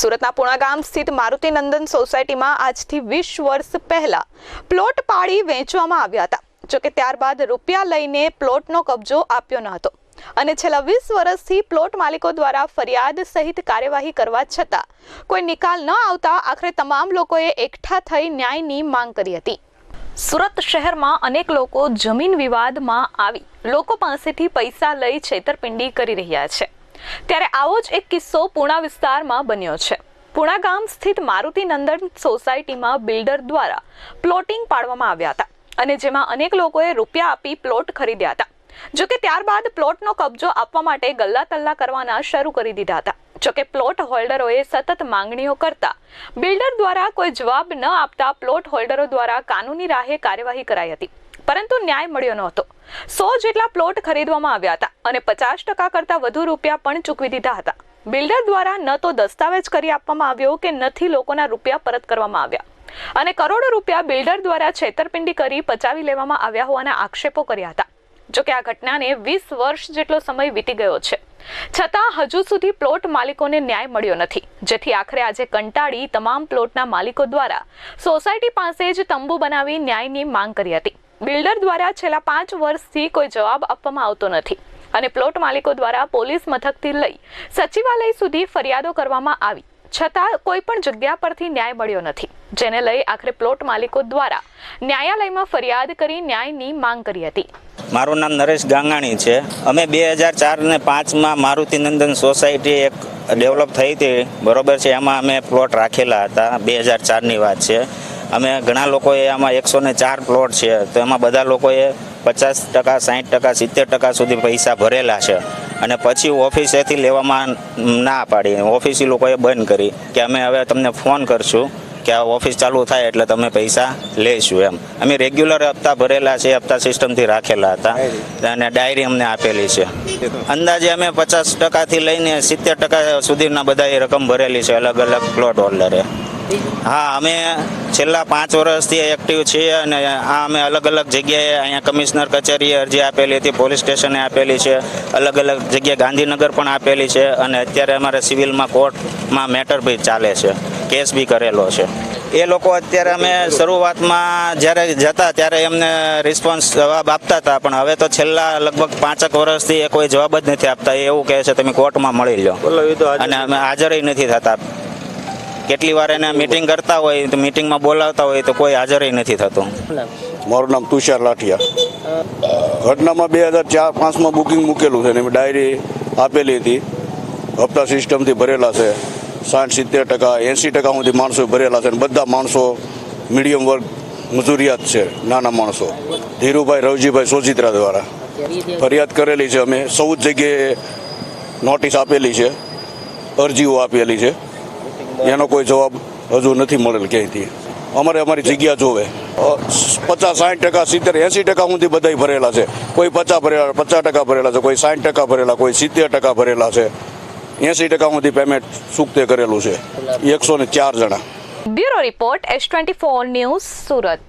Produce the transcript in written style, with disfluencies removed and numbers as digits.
સુરતના પુણા ગામ સ્થિત મારુતિ નંદન સોસાયટીમાં આજથી 20 વર્ષ પહેલા પ્લોટ પાડી વેચવામાં આવ્યા હતા. જોકે ત્યારબાદ રૂપિયા લઈને પ્લોટનો કબજો આપ્યો ન હતો અને છેલ્લા 20 વર્ષથી પ્લોટ માલિકો દ્વારા ફરિયાદ સહિત કાર્યવાહી કરવા છતાં કોઈ નિકાલ ન આવતા આખરે તમામ લોકોએ એકઠા થઈ ન્યાયની માંગ કરી હતી. સુરત શહેરમાં અનેક લોકો જમીન વિવાદમાં આવી લોકો પાસેથી પૈસા લઈ છેતરપિંડી કરી રહ્યા છે. ત્યારે આવો જ એક કિસ્સો પુણા વિસ્તારમાં બન્યો છે. પુણા ગામ સ્થિત મારુતિ નંદન સોસાયટીમાં બિલ્ડર દ્વારા પ્લોટિંગ પાડવામાં આવ્યા હતા અને જેમાં અનેક લોકોએ રૂપિયા આપી પ્લોટ ખરીદ્યા હતા. જોકે ત્યારબાદ પ્લોટનો કબજો આપવા માટે ગલ્લા તલ્લા કરવાના શરૂ કરી દીધા હતા. જોકે પ્લોટ હોલ્ડરોએ સતત માંગણીઓ કરતા બિલ્ડર દ્વારા કોઈ જવાબ ન આપતા પ્લોટ હોલ્ડરો દ્વારા કાનૂની રાહે કાર્યવાહી કરાઈ હતી, પરંતુ ન્યાય મળ્યો નહોતો. 100 જેટલા પ્લોટ ખરીદવામાં આવ્યા હતા અને 50% કરતાં વધુ રૂપિયા પણ ચૂકવી દીધા હતા. બિલ્ડર દ્વારા ન તો દસ્તાવેજ કરી આપવામાં આવ્યો કે નથી લોકોના રૂપિયા પરત કરવામાં આવ્યા અને કરોડો રૂપિયા બિલ્ડર દ્વારા છેતરપિંડી કરી પચાવી લેવામાં આવ્યા હોવાના આક્ષેપો કર્યા હતા. જોકે આ ઘટનાને 20 વર્ષ જેટલો સમય વીતી ગયો છે, છતાં હજુ સુધી પ્લોટ માલિકોને ન્યાય મળ્યો નથી, જેથી આખરે આજે કંટાળી તમામ પ્લોટના માલિકો દ્વારા સોસાયટી પાસે જ તંબુ બનાવી ન્યાયની માંગ કરી હતી. બિલ્ડર દ્વારા છેલ્લા 5 વર્ષથી કોઈ જવાબ આપવામાં આવતો નથી અને પ્લોટ માલિકો દ્વારા પોલીસ મથકથી લઈ સચિવાલય સુધી ફરિયાદો કરવામાં આવી, છતાં કોઈ પણ જગ્યા પરથી ન્યાય મળ્યો નથી, જેને લઈ આખરે પ્લોટ માલિકો દ્વારા ન્યાયાલયમાં ફરિયાદ કરી ન્યાયની માંગ કરી હતી. મારું નામ નરેશ ગાંગાણી છે. અમે 2004 ને 5માં મારુતિ નંદન સોસાયટી એક ડેવલપ થઈ હતી, બરોબર છે. એમાં અમે પ્લોટ રાખેલા હતા. 2004ની વાત છે. અમે ઘણા લોકોએ આમાં 104 પ્લોટ છે, તો એમાં બધા લોકોએ 50%, 60%, 70% સુધી પૈસા ભરેલા છે અને પછી ઓફિસેથી લેવામાં ના પાડી. ઓફિસી લોકોએ બંધ કરી કે અમે હવે તમને ફોન કરશું કે આ ઓફિસ ચાલુ થાય એટલે તમે પૈસા લઈશું એમ. અમે રેગ્યુલર હપ્તા ભરેલા છે, હપ્તા સિસ્ટમથી રાખેલા હતા અને ડાયરી અમને આપેલી છે. અંદાજે અમે 50%થી લઈને 70% સુધીના બધા રકમ ભરેલી છે અલગ અલગ પ્લોટ હોલ્ડરે. હા, અમે છેલ્લા 5 વર્ષથી એક્ટિવ છીએ અને આ અમે અલગ અલગ જગ્યાએ અહીંયા કમિશનર કચેરીએ અરજી આપેલી હતી, પોલીસ સ્ટેશને આપેલી છે, અલગ અલગ જગ્યાએ ગાંધીનગર પણ આપેલી છે અને અત્યારે અમારે સિવિલમાં કોર્ટમાં મેટર બી ચાલે છે, કેસ બી કરેલો છે. એ લોકો અત્યારે અમે શરૂઆતમાં જ્યારે જતા ત્યારે એમને રિસ્પોન્સ જવાબ આપતા હતા, પણ હવે તો છેલ્લા લગભગ 5 વર્ષથી એ કોઈ જવાબ જ નથી આપતા. એવું કહે છે તમે કોર્ટમાં મળી લો અને અમે હાજર નથી થતા. કેટલી વાર એને મીટિંગ કરતા હોય તો મીટિંગમાં બોલાવતા હોય તો કોઈ હાજર નથી થતું. મારું નામ તુષાર લાઠિયા. ઘટનામાં 2004-5માં બુકિંગ મૂકેલું છે અને ડાયરી આપેલી હતી. હપ્તા સિસ્ટમથી ભરેલા છે. 60-70%, 80% સુધી માણસો ભરેલા છે અને બધા માણસો મીડિયમ વર્ગ મજૂરિયાત છે, નાના માણસો. ધીરુભાઈ રવજીભાઈ સોજિત્રા દ્વારા ફરિયાદ કરેલી છે. અમે 14 જગ્યાએ નોટિસ આપેલી છે, અરજીઓ આપેલી છે, એનો કોઈ જવાબ હજુ નથી મળેલ ક્યાંયથી. અમારી જગ્યા જોવે. 50-60%, 70-80% સુધી બધા ભરેલા છે. કોઈ 50% ભરેલા છે, કોઈ 60% ભરેલા, કોઈ 70% ભરેલા છે. 80% સુધી પેમેન્ટ ચૂકતે કરેલું છે. 104 જણા. Bureau report S24 news, Surat.